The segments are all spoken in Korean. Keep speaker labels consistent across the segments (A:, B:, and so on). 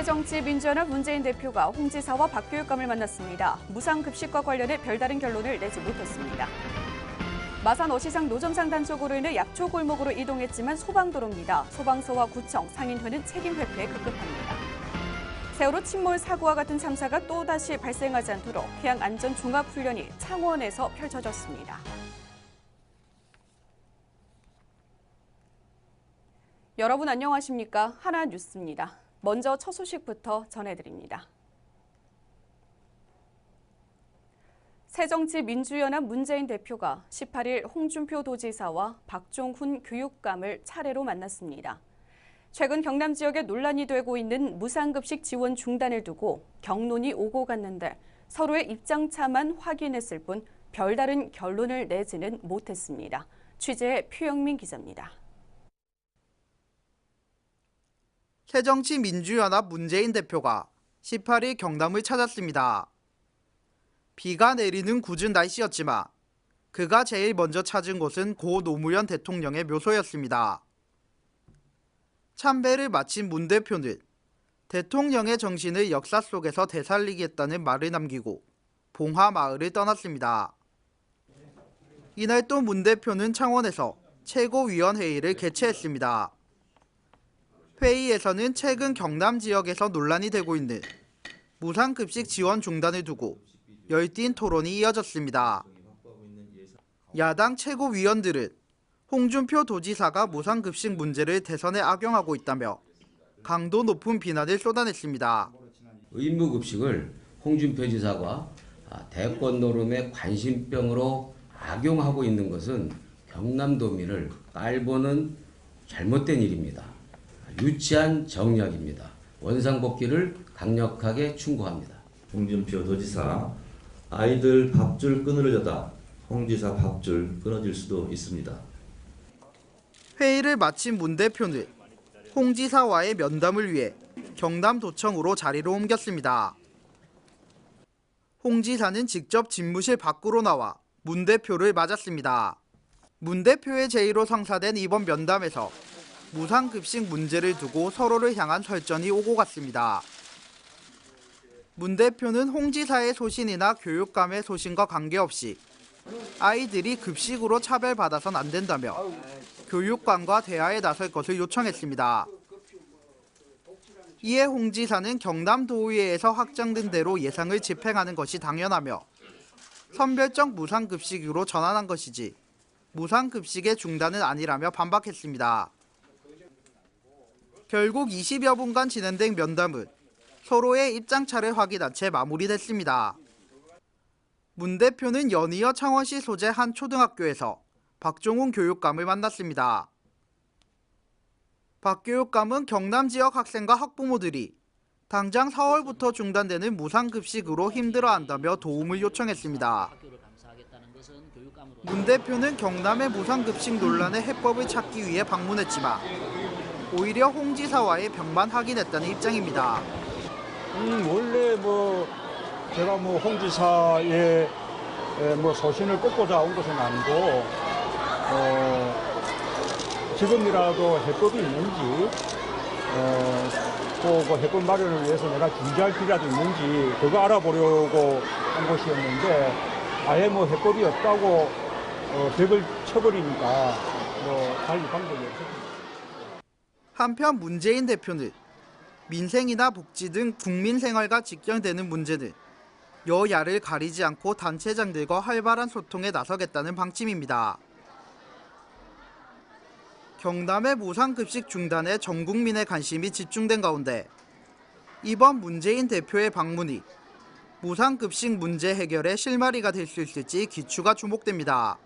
A: 새정치민주연합 문재인 대표가 홍 지사와 박 교육감을 만났습니다. 무상급식과 관련해 별다른 결론을 내지 못했습니다. 마산 어시장 노점상 단속으로 인해 약초 골목으로 이동했지만 소방도로입니다. 소방서와 구청, 상인회는 책임 회피에 급급합니다. 세월호 침몰 사고와 같은 참사가 또다시 발생하지 않도록 해양안전종합훈련이 창원에서 펼쳐졌습니다. 여러분 안녕하십니까? 하나뉴스입니다. 먼저 첫 소식부터 전해드립니다. 새정치민주연합 문재인 대표가 18일 홍준표 도지사와 박종훈 교육감을 차례로 만났습니다. 최근 경남 지역에 논란이 되고 있는 무상급식 지원 중단을 두고 격론이 오고 갔는데 서로의 입장차만 확인했을 뿐 별다른 결론을 내지는 못했습니다. 취재의 표영민 기자입니다.
B: 새정치민주연합 문재인 대표가 18일 경남을 찾았습니다. 비가 내리는 궂은 날씨였지만 그가 제일 먼저 찾은 곳은 고 노무현 대통령의 묘소였습니다. 참배를 마친 문 대표는 대통령의 정신을 역사 속에서 되살리겠다는 말을 남기고 봉화마을을 떠났습니다. 이날 또 문 대표는 창원에서 최고위원회의를 개최했습니다. 회의에서는 최근 경남 지역에서 논란이 되고 있는 무상급식 지원 중단을 두고 열띤 토론이 이어졌습니다. 야당 최고위원들은 홍준표 도지사가 무상급식 문제를 대선에 악용하고 있다며 강도 높은 비난을 쏟아냈습니다.
C: 의무급식을 홍준표 지사가 대권 노름의 관심병으로 악용하고 있는 것은 경남도민을 깔보는 잘못된 일입니다. 유치한 정략입니다. 원상복귀를 강력하게 충고합니다.
D: 홍준표 도지사, 아이들 밥줄 끊으려다 홍 지사 밥줄 끊어질 수도 있습니다.
B: 회의를 마친 문 대표는 홍 지사와의 면담을 위해 경남도청으로 자리를 옮겼습니다. 홍 지사는 직접 집무실 밖으로 나와 문 대표를 맞았습니다. 문 대표의 제의로 성사된 이번 면담에서 무상급식 문제를 두고 서로를 향한 설전이 오고 갔습니다. 문 대표는 홍 지사의 소신이나 교육감의 소신과 관계없이 아이들이 급식으로 차별받아선 안 된다며 교육감과 대화에 나설 것을 요청했습니다. 이에 홍 지사는 경남도의회에서 확정된 대로 예상을 집행하는 것이 당연하며 선별적 무상급식으로 전환한 것이지 무상급식의 중단은 아니라며 반박했습니다. 결국 20여 분간 진행된 면담은 서로의 입장차를 확인한 채 마무리됐습니다. 문 대표는 연이어 창원시 소재 한 초등학교에서 박종훈 교육감을 만났습니다. 박 교육감은 경남 지역 학생과 학부모들이 당장 4월부터 중단되는 무상급식으로 힘들어한다며 도움을 요청했습니다. 문 대표는 경남의 무상급식 논란의 해법을 찾기 위해 방문했지만 오히려 홍 지사와의 벽만 확인했다는 입장입니다.
E: 원래 제가 홍 지사의 소신을 꺾고자 온 것은 아니고 지금이라도 해법이 있는지 또 그 해법 마련을 위해서 내가 중재할 필요라도 있는지 그거 알아보려고 한 것이었는데 아예 해법이 없다고 벽을 쳐버리니까 달리 방법이 없었습니다.
B: 한편 문재인 대표는 민생이나 복지 등 국민 생활과 직결되는 문제는 여야를 가리지 않고 단체장들과 활발한 소통에 나서겠다는 방침입니다. 경남의 무상급식 중단에 전 국민의 관심이 집중된 가운데 이번 문재인 대표의 방문이 무상급식 문제 해결의 실마리가 될 수 있을지 기추가 주목됩니다.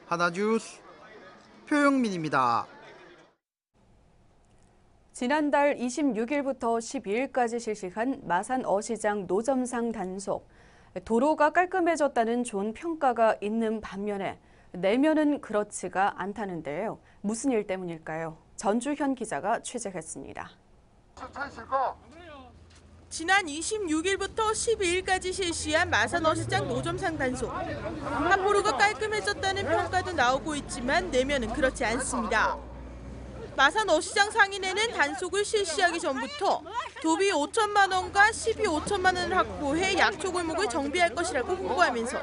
B: 하나뉴스 표영민입니다.
A: 지난달 26일부터 12일까지 실시한 마산 어시장 노점상 단속. 도로가 깔끔해졌다는 좋은 평가가 있는 반면에 내면은 그렇지가 않다는데요. 무슨 일 때문일까요? 전주현 기자가 취재했습니다.
F: 지난 26일부터 12일까지 실시한 마산 어시장 노점상 단속. 함부로가 깔끔해졌다는 평가도 나오고 있지만 내면은 그렇지 않습니다. 마산어시장 상인회는 단속을 실시하기 전부터 도비 5천만 원과 시비 5천만 원을 확보해 약초골목을 정비할 것이라고 홍보하면서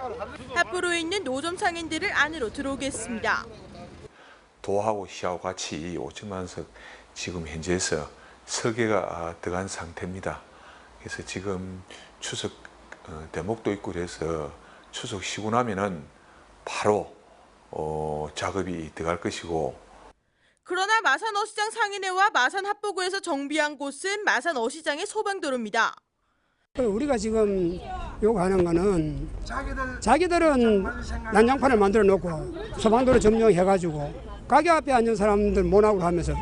F: 합포로에 있는 노점 상인들을 안으로 들어오게 했습니다.
G: 도하고 시하고 같이 5천만 원석 지금 현재에서 설계가 들어간 상태입니다. 그래서 지금 추석 대목도 있고 그래서 추석 쉬고 나면은 바로 작업이 들어갈 것이고.
F: 그러나 마산어시장 상인회와 마산합포구에서 정비한 곳은 마산어시장의 소방도로입니다.
H: 우리가 지금 요구하는 거는 자기들은 난장판을 만들어 놓고 소방도로 점령해가지고 가게 앞에 앉은 사람들 모나고 하면서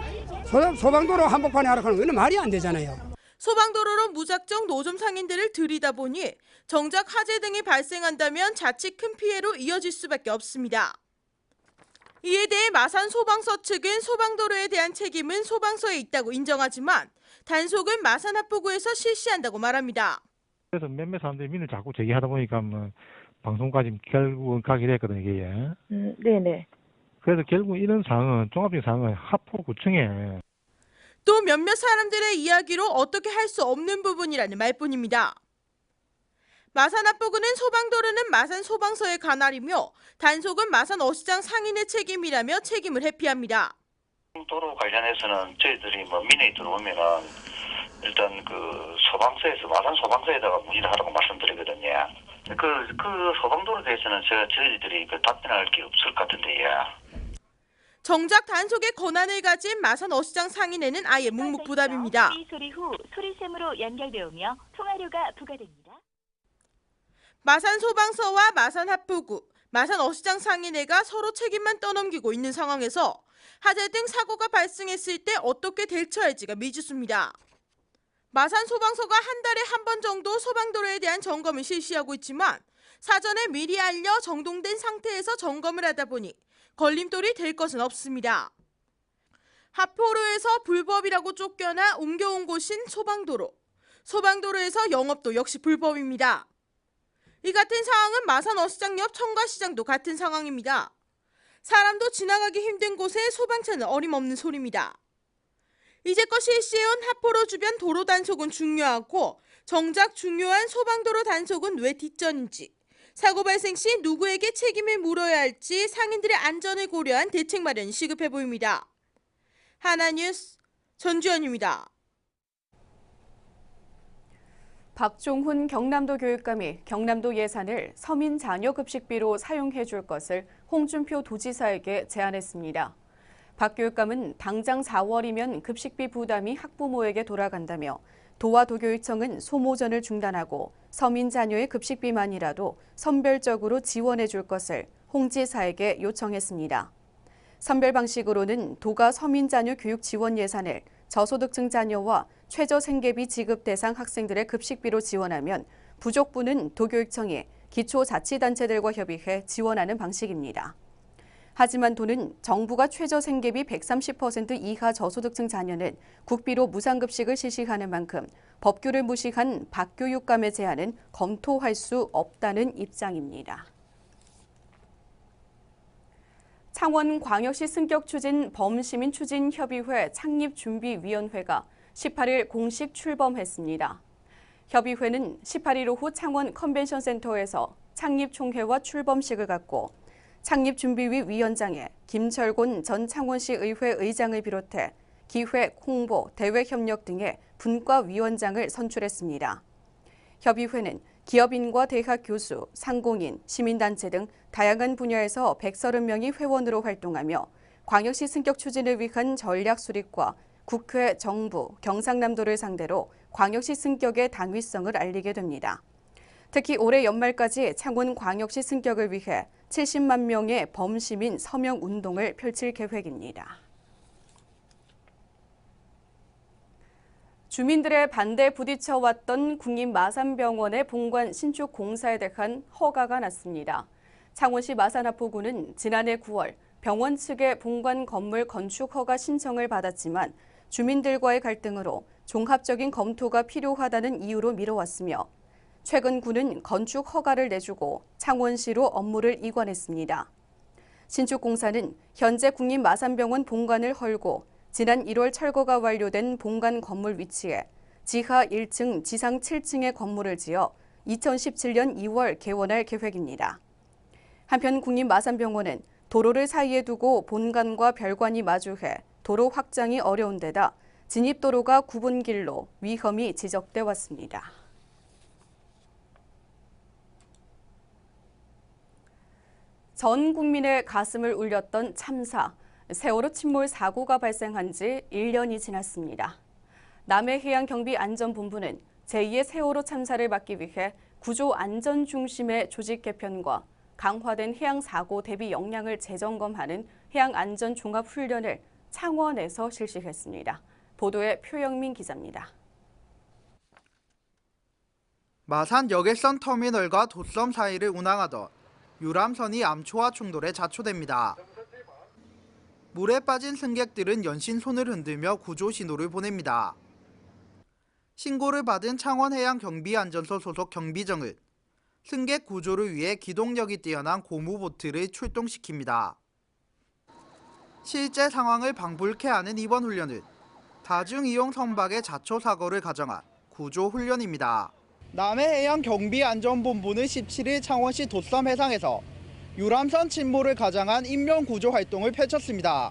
H: 소방도로 한복판에 하라고 하는 건 말이 안 되잖아요.
F: 소방도로로 무작정 노점 상인들을 들이다 보니 정작 화재 등이 발생한다면 자칫 큰 피해로 이어질 수밖에 없습니다. 이에 대해 마산소방서 측은 소방도로에 대한 책임은 소방서에 있다고 인정하지만 단속은 마산합포구에서 실시한다고 말합니다.
E: 그래서 몇몇 사람들이 민을 자꾸 제기하다 보니까 뭐 방송까지 결국은 가게 됐거든요, 이게.
I: 네네.
E: 그래서 결국 이런 상황은 종합적인 상황은 합포구청에
F: 또 몇몇 사람들의 이야기로 어떻게 할 수 없는 부분이라는 말뿐입니다. 마산합포구는 소방도로는 마산소방서의 관할이며 단속은 마산어시장 상인의 책임이라며 책임을 회피합니다.
J: 도로 관련해서는 저희들이 민원이 들어오면은 일단 그 소방서에서 마산 소방서에다가 문의를 하라고 말씀드리거든요. 그 소방도로에 대해서는 저희들이 답변할 게 없을 것 같은데요.
F: 정작 단속의 권한을 가진 마산어시장 상인회는 아예 묵묵부답입니다.
I: 소리 후 소리샘으로 연결되오며 통화료가 부과됩니다.
F: 마산소방서와 마산합포구, 마산어시장 상인회가 서로 책임만 떠넘기고 있는 상황에서 화재 등 사고가 발생했을 때 어떻게 대처할지가 미지수입니다. 마산소방서가 한 달에 한 번 정도 소방도로에 대한 점검을 실시하고 있지만 사전에 미리 알려 정돈된 상태에서 점검을 하다 보니 걸림돌이 될 것은 없습니다. 합포로에서 불법이라고 쫓겨나 옮겨온 곳인 소방도로. 소방도로에서 영업도 역시 불법입니다. 이 같은 상황은 마산어시장 옆 청과시장도 같은 상황입니다. 사람도 지나가기 힘든 곳에 소방차는 어림없는 소리입니다. 이제껏 실시해온 합포로 주변 도로 단속은 중요하고 정작 중요한 소방도로 단속은 왜 뒷전인지, 사고 발생 시 누구에게 책임을 물어야 할지 상인들의 안전을 고려한 대책 마련이 시급해 보입니다. 하나뉴스 전주연입니다.
A: 박종훈 경남도 교육감이 경남도 예산을 서민 자녀 급식비로 사용해 줄 것을 홍준표 도지사에게 제안했습니다. 박 교육감은 당장 4월이면 급식비 부담이 학부모에게 돌아간다며 도와 도교육청은 소모전을 중단하고 서민 자녀의 급식비만이라도 선별적으로 지원해 줄 것을 홍 지사에게 요청했습니다. 선별 방식으로는 도가 서민 자녀 교육 지원 예산을 저소득층 자녀와 최저 생계비 지급 대상 학생들의 급식비로 지원하면 부족분은 도교육청이 기초자치단체들과 협의해 지원하는 방식입니다. 하지만 도는 정부가 최저 생계비 130% 이하 저소득층 자녀는 국비로 무상급식을 실시하는 만큼 법규를 무시한 박교육감의 제안은 검토할 수 없다는 입장입니다. 창원광역시 승격추진 범시민추진협의회 창립준비위원회가 18일 공식 출범했습니다. 협의회는 18일 오후 창원 컨벤션센터에서 창립총회와 출범식을 갖고 창립준비위 위원장에 김철곤 전 창원시 의회 의장을 비롯해 기획, 홍보, 대외협력 등의 분과위원장을 선출했습니다. 협의회는 기업인과 대학 교수, 상공인, 시민단체 등 다양한 분야에서 130명이 회원으로 활동하며 광역시 승격 추진을 위한 전략 수립과 국회, 정부, 경상남도를 상대로 광역시 승격의 당위성을 알리게 됩니다. 특히 올해 연말까지 창원 광역시 승격을 위해 70만 명의 범시민 서명 운동을 펼칠 계획입니다. 주민들의 반대에 부딪혀왔던 국립마산병원의 본관 신축 공사에 대한 허가가 났습니다. 창원시 마산합포구는 지난해 9월 병원 측의 본관 건물 건축 허가 신청을 받았지만 주민들과의 갈등으로 종합적인 검토가 필요하다는 이유로 미뤄왔으며 최근 구는 건축 허가를 내주고 창원시로 업무를 이관했습니다. 신축 공사는 현재 국립마산병원 본관을 헐고 지난 1월 철거가 완료된 본관 건물 위치에 지하 1층, 지상 7층의 건물을 지어 2017년 2월 개원할 계획입니다. 한편 국립마산병원은 도로를 사이에 두고 본관과 별관이 마주해 도로 확장이 어려운 데다 진입도로가 구분길로 위험이 지적돼 왔습니다. 전 국민의 가슴을 울렸던 참사, 세월호 침몰 사고가 발생한 지 1년이 지났습니다. 남해해양경비안전본부는 제2의 세월호 참사를 막기 위해 구조 안전 중심의 조직 개편과 강화된 해양사고 대비 역량을 재점검하는 해양안전종합훈련을 창원에서 실시했습니다. 보도에 표영민 기자입니다.
B: 마산 여객선 터미널과 돛섬 사이를 운항하던 유람선이 암초와 충돌해 자초됩니다. 물에 빠진 승객들은 연신 손을 흔들며 구조 신호를 보냅니다. 신고를 받은 창원해양경비안전소 소속 경비정은 승객 구조를 위해 기동력이 뛰어난 고무보트를 출동시킵니다. 실제 상황을 방불케 하는 이번 훈련은 다중이용 선박의 자초 사고를 가정한 구조 훈련입니다. 남해해양경비안전본부는 17일 창원시 돛섬 해상에서 유람선 침몰을 가장한 인명구조 활동을 펼쳤습니다.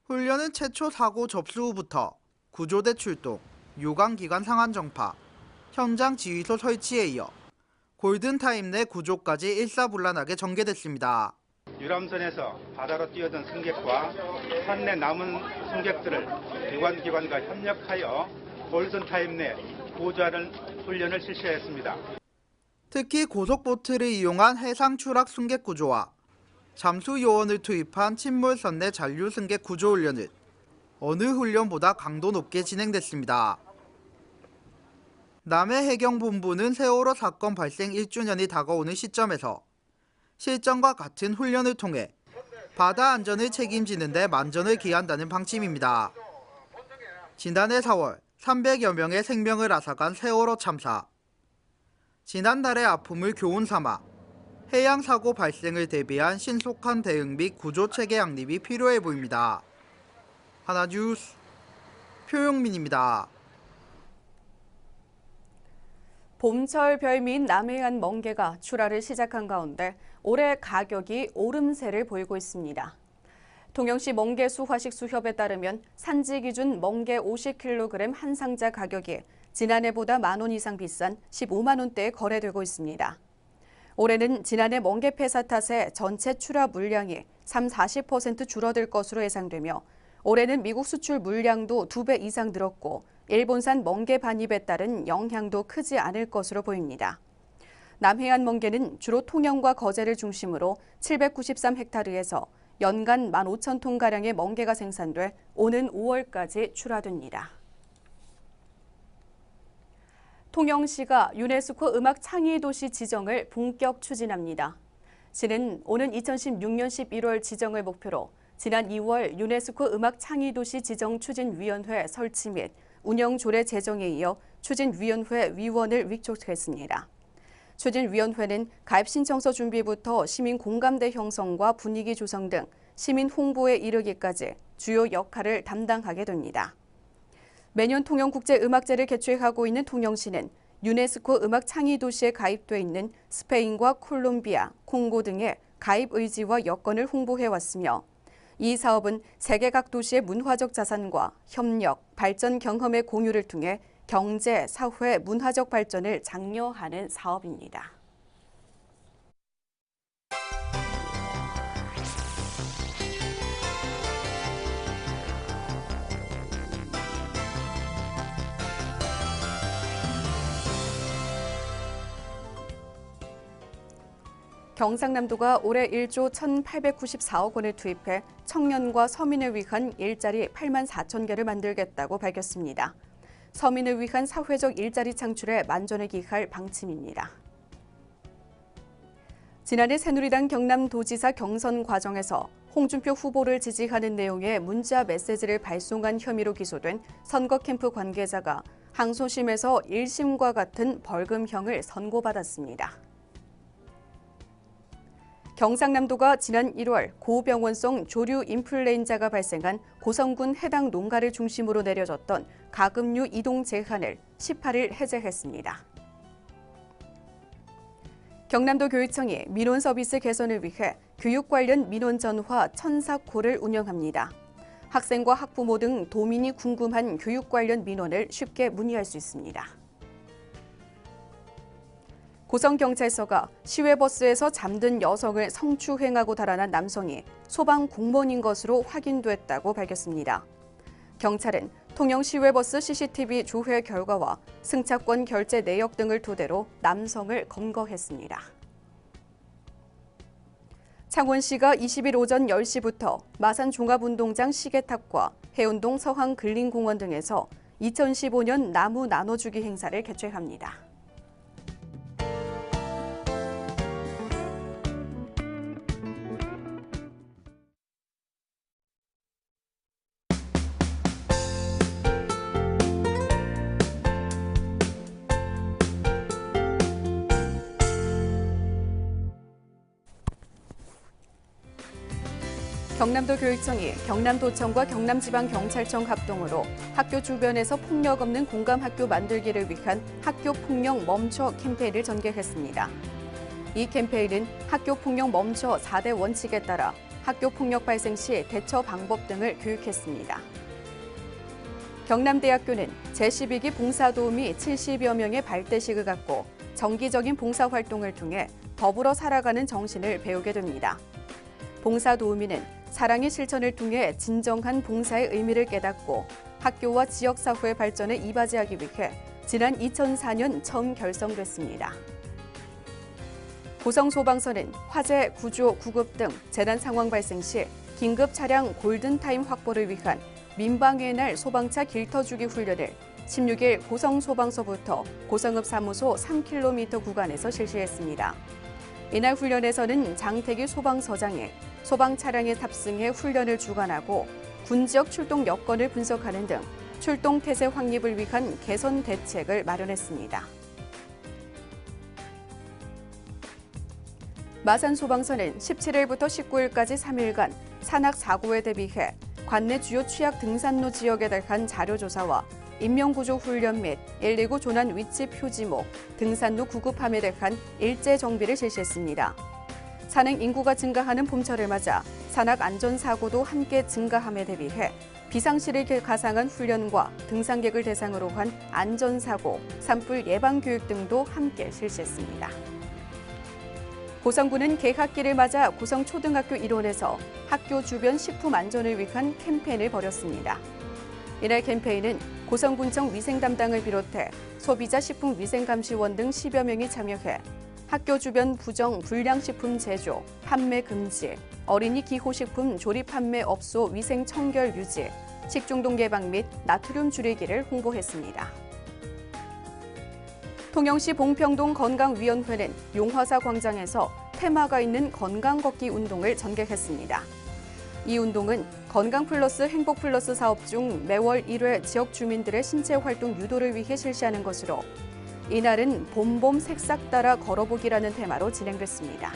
B: 훈련은 최초 사고 접수 후부터 구조대 출동, 요강기관 상한 정파, 현장 지휘소 설치에 이어 골든타임 내 구조까지 일사불란하게 전개됐습니다.
K: 유람선에서 바다로 뛰어든 승객과 선내 남은 승객들을 기관과 협력하여 골든타임 내 구조하는 훈련을 실시했습니다.
B: 특히 고속보트를 이용한 해상 추락 승객 구조와 잠수 요원을 투입한 침몰선 내 잔류 승객 구조 훈련은 어느 훈련보다 강도 높게 진행됐습니다. 남해해경본부는 세월호 사건 발생 1주년이 다가오는 시점에서 실전과 같은 훈련을 통해 바다 안전을 책임지는 데 만전을 기한다는 방침입니다. 지난해 4월 300여 명의 생명을 앗아간 세월호 참사. 지난달의 아픔을 교훈 삼아 해양사고 발생을 대비한 신속한 대응 및 구조체계 양립이 필요해 보입니다. 하나뉴스 표용민입니다.
A: 봄철 별미인 남해안 멍게가 출하를 시작한 가운데 올해 가격이 오름세를 보이고 있습니다. 통영시 멍게수화식수협에 따르면 산지 기준 멍게 50kg 한 상자 가격이 지난해보다 만원 이상 비싼 15만 원대에 거래되고 있습니다. 올해는 지난해 멍게 폐사 탓에 전체 출하 물량이 30-40% 줄어들 것으로 예상되며 올해는 미국 수출 물량도 2배 이상 늘었고 일본산 멍게 반입에 따른 영향도 크지 않을 것으로 보입니다. 남해안 멍게는 주로 통영과 거제를 중심으로 793헥타르에서 연간 15,000톤가량의 멍게가 생산돼 오는 5월까지 출하됩니다. 통영시가 유네스코 음악 창의 도시 지정을 본격 추진합니다. 시는 오는 2016년 11월 지정을 목표로 지난 2월 유네스코 음악 창의 도시 지정 추진위원회 설치 및 운영 조례 제정에 이어 추진위원회 위원을 위촉했습니다. 추진위원회는 가입 신청서 준비부터 시민 공감대 형성과 분위기 조성 등 시민 홍보에 이르기까지 주요 역할을 담당하게 됩니다. 매년 통영국제음악제를 개최하고 있는 통영시는 유네스코 음악 창의 도시에 가입돼 있는 스페인과 콜롬비아, 콩고 등의 가입 의지와 여건을 홍보해왔으며 이 사업은 세계 각 도시의 문화적 자산과 협력, 발전 경험의 공유를 통해 경제, 사회, 문화적 발전을 장려하는 사업입니다. 경상남도가 올해 1조 1,894억 원을 투입해 청년과 서민을 위한 일자리 8만 4천 개를 만들겠다고 밝혔습니다. 서민을 위한 사회적 일자리 창출에 만전을 기할 방침입니다. 지난해 새누리당 경남도지사 경선 과정에서 홍준표 후보를 지지하는 내용의 문자 메시지를 발송한 혐의로 기소된 선거 캠프 관계자가 항소심에서 1심과 같은 벌금형을 선고받았습니다. 경상남도가 지난 1월 고병원성 조류 인플루엔자가 발생한 고성군 해당 농가를 중심으로 내려졌던 가금류 이동 제한을 18일 해제했습니다. 경남도 교육청이 민원 서비스 개선을 위해 교육 관련 민원 전화 천사콜을 운영합니다. 학생과 학부모 등 도민이 궁금한 교육 관련 민원을 쉽게 문의할 수 있습니다. 고성경찰서가 시외버스에서 잠든 여성을 성추행하고 달아난 남성이 소방 공무원인 것으로 확인됐다고 밝혔습니다. 경찰은 통영 시외버스 CCTV 조회 결과와 승차권 결제 내역 등을 토대로 남성을 검거했습니다. 창원시가 20일 오전 10시부터 마산 종합운동장 시계탑과 해운동 서항근린공원 등에서 2015년 나무 나눠주기 행사를 개최합니다. 경남도 교육청이 경남도청과 경남지방경찰청 합동으로 학교 주변에서 폭력 없는 공감학교 만들기를 위한 학교폭력 멈춰 캠페인을 전개했습니다. 이 캠페인은 학교폭력 멈춰 4대 원칙에 따라 학교폭력 발생 시 대처 방법 등을 교육했습니다. 경남대학교는 제12기 봉사도우미 70여 명의 발대식을 갖고 정기적인 봉사활동을 통해 더불어 살아가는 정신을 배우게 됩니다. 봉사도우미는 사랑의 실천을 통해 진정한 봉사의 의미를 깨닫고 학교와 지역사회 발전에 이바지하기 위해 지난 2004년 처음 결성됐습니다. 고성소방서는 화재, 구조, 구급 등 재난 상황 발생 시 긴급 차량 골든타임 확보를 위한 민방위의 날 소방차 길터주기 훈련을 16일 고성소방서부터 고성읍 사무소 3km 구간에서 실시했습니다. 이날 훈련에서는 장태기 소방서장이 소방 차량에 탑승해 훈련을 주관하고 군 지역 출동 여건을 분석하는 등 출동 태세 확립을 위한 개선 대책을 마련했습니다. 마산소방서는 17일부터 19일까지 3일간 산악 사고에 대비해 관내 주요 취약 등산로 지역에 대한 자료조사와 인명구조 훈련 및 119 조난 위치 표지목, 등산로 구급함에 대한 일제 정비를 실시했습니다. 산행 인구가 증가하는 봄철을 맞아 산악 안전사고도 함께 증가함에 대비해 비상시를 가상한 훈련과 등산객을 대상으로 한 안전사고, 산불 예방교육 등도 함께 실시했습니다. 고성군은 개학기를 맞아 고성초등학교 일원에서 학교 주변 식품 안전을 위한 캠페인을 벌였습니다. 이날 캠페인은 고성군청 위생담당을 비롯해 소비자 식품위생감시원 등 10여 명이 참여해 학교 주변 부정 불량식품 제조, 판매 금지, 어린이 기호식품 조리 판매 업소 위생 청결 유지, 식중독 예방 및 나트륨 줄이기를 홍보했습니다. 통영시 봉평동 건강위원회는 용화사 광장에서 테마가 있는 건강걷기 운동을 전개했습니다. 이 운동은 건강플러스 행복플러스 사업 중 매월 1회 지역 주민들의 신체 활동 유도를 위해 실시하는 것으로 이날은 봄봄 색싹 따라 걸어보기라는 테마로 진행됐습니다.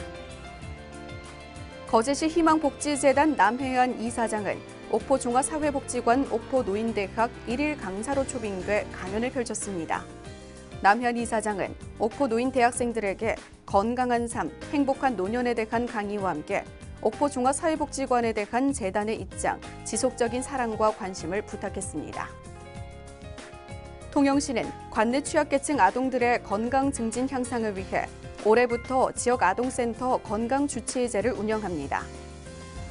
A: 거제시 희망복지재단 남혜안 이사장은 옥포종합사회복지관 옥포노인대학 1일 강사로 초빙돼 강연을 펼쳤습니다. 남혜안 이사장은 옥포노인 대학생들에게 건강한 삶, 행복한 노년에 대한 강의와 함께 옥포종합사회복지관에 대한 재단의 입장, 지속적인 사랑과 관심을 부탁했습니다. 통영시는 관내 취약계층 아동들의 건강 증진 향상을 위해 올해부터 지역 아동센터 건강주치의제를 운영합니다.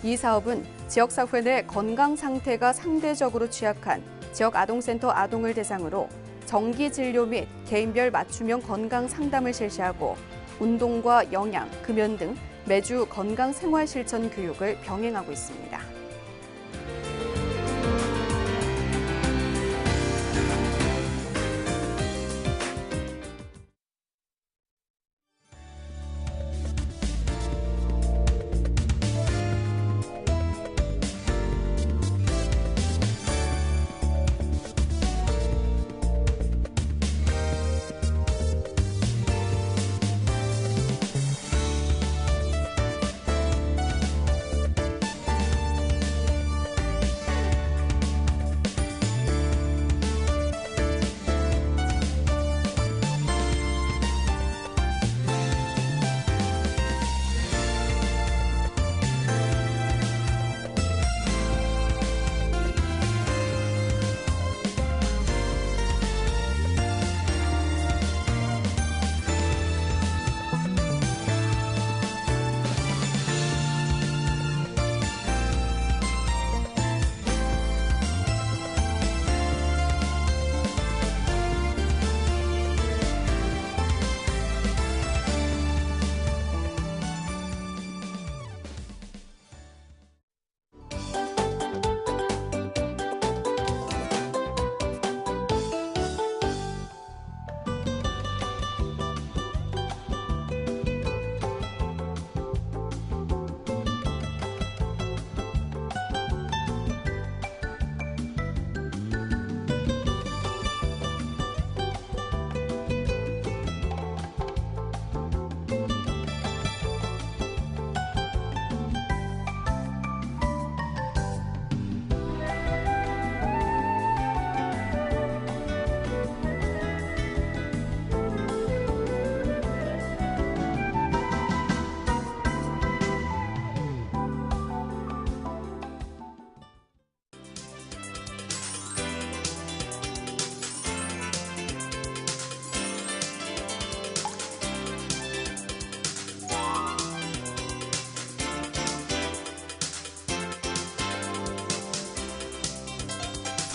A: 이 사업은 지역사회 내 건강 상태가 상대적으로 취약한 지역 아동센터 아동을 대상으로 정기 진료 및 개인별 맞춤형 건강 상담을 실시하고 운동과 영양, 금연 등 매주 건강 생활 실천 교육을 병행하고 있습니다.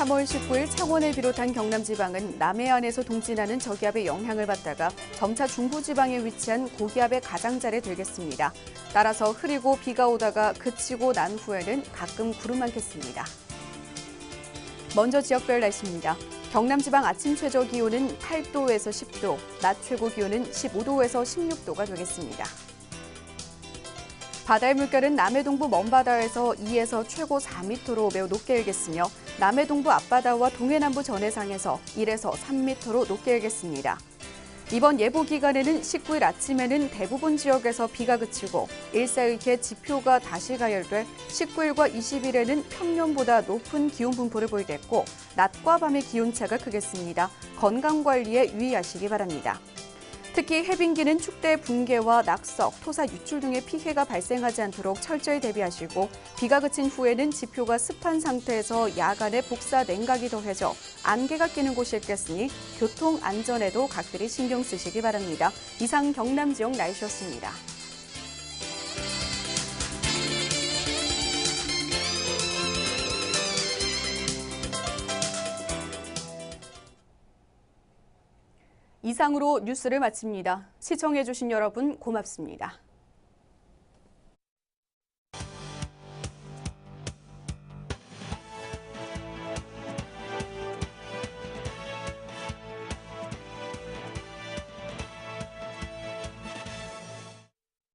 A: 3월 19일 창원을 비롯한 경남지방은 남해안에서 동진하는 저기압의 영향을 받다가 점차 중부지방에 위치한 고기압의 가장자리에 들겠습니다. 따라서 흐리고 비가 오다가 그치고 난 후에는 가끔 구름 많겠습니다. 먼저 지역별 날씨입니다. 경남지방 아침 최저 기온은 8도에서 10도, 낮 최고 기온은 15도에서 16도가 되겠습니다. 바다의 물결은 남해 동부 먼바다에서 2에서 최고 4m로 매우 높게 일겠으며 남해 동부 앞바다와 동해남부 전해상에서 1에서 3m로 높게 일겠습니다. 이번 예보 기간에는 19일 아침에는 대부분 지역에서 비가 그치고 일사일게 지표가 다시 가열돼 19일과 20일에는 평년보다 높은 기온 분포를 보이겠고 낮과 밤의 기온차가 크겠습니다. 건강관리에 유의하시기 바랍니다. 특히 해빙기는 축대 붕괴와 낙석, 토사 유출 등의 피해가 발생하지 않도록 철저히 대비하시고 비가 그친 후에는 지표가 습한 상태에서 야간에 복사 냉각이 더해져 안개가 끼는 곳이 있겠으니 교통 안전에도 각별히 신경 쓰시기 바랍니다. 이상 경남 지역 날씨였습니다. 이상으로 뉴스를 마칩니다. 시청해주신 여러분 고맙습니다.